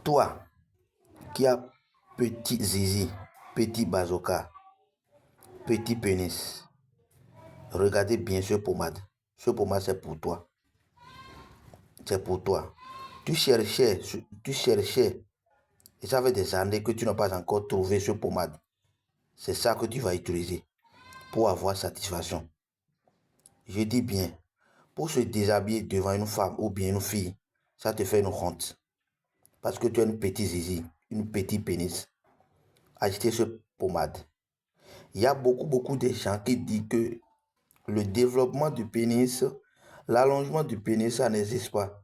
Toi qui as petit zizi, petit bazooka, petit pénis, regardez bien ce pommade. Ce pommade, c'est pour toi. C'est pour toi. Tu cherchais, et ça fait des années que tu n'as pas encore trouvé ce pommade. C'est ça que tu vas utiliser pour avoir satisfaction. Je dis bien, pour se déshabiller devant une femme ou bien une fille, ça te fait une honte. Parce que tu as une petite zizi, une petite pénis. Achetez ce pommade. Il y a beaucoup de gens qui disent que le développement du pénis, l'allongement du pénis, ça n'existe pas.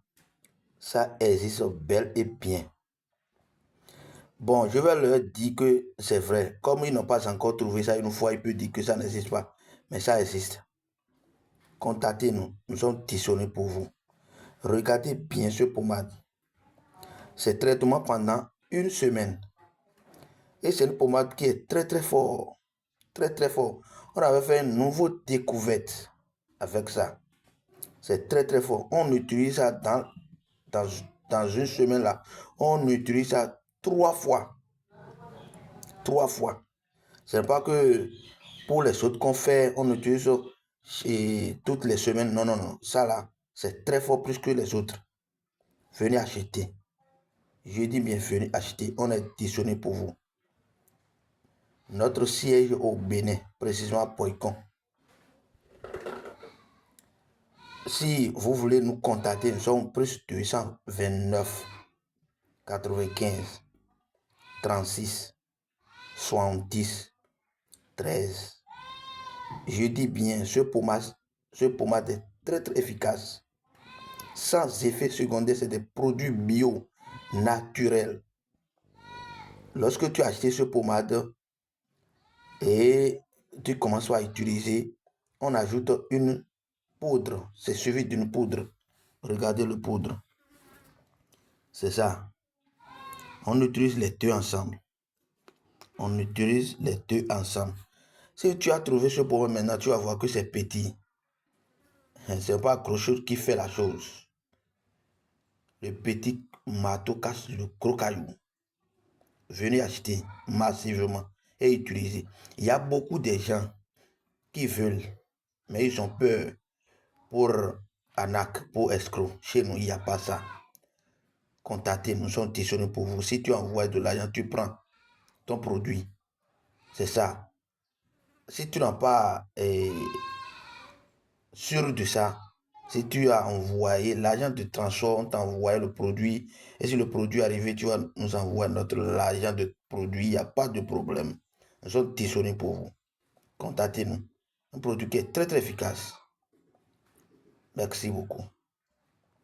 Ça existe bel et bien. Bon, je vais leur dire que c'est vrai. Comme ils n'ont pas encore trouvé ça une fois, ils peuvent dire que ça n'existe pas. Mais ça existe. Contactez-nous. Nous sommes disponibles pour vous. Regardez bien ce pommade. C'est traitement pendant une semaine. Et c'est une pommade qui est très fort. Très fort. On avait fait une nouvelle découverte avec ça. C'est très fort. On utilise ça dans une semaine là. On utilise ça 3 fois. 3 fois. C'est pas que pour les autres qu'on fait, on utilise toutes les semaines. Non. Ça là, c'est très fort plus que les autres. Venez acheter. Je dis bien venez acheter. On est disponible pour vous. Notre siège au Bénin, précisément à Poicon. Si vous voulez nous contacter, nous sommes plus 229 95 36 70 13. Je dis bien, ce pommade est très efficace. Sans effet secondaire, c'est des produits bio, naturels. Lorsque tu as acheté ce pommade et tu commences à utiliser, on ajoute une poudre. C'est suivi d'une poudre. Regardez le poudre. C'est ça. On utilise les deux ensemble. On utilise les deux ensemble. Si tu as trouvé ce pommade maintenant, tu vas voir que c'est petit. C'est pas gros chose qui fait la chose. Le petit marteau casse le gros caillou. Venez acheter massivement et utiliser. Il y a beaucoup de gens qui veulent, mais ils ont peur pour arnaque, pour escroc. Chez nous, il n'y a pas ça. Contactez, nous sommes disponibles pour vous. Si tu envoies de l'argent, tu prends ton produit. C'est ça. Si tu n'as pas sûr de ça, si tu as envoyé l'argent de transport, on t'a envoyé le produit. Et si le produit est arrivé, tu vas nous envoyer l'argent de produit. Il n'y a pas de problème. Nous sommes disponibles pour vous. Contactez-nous. Un produit qui est très efficace. Merci beaucoup.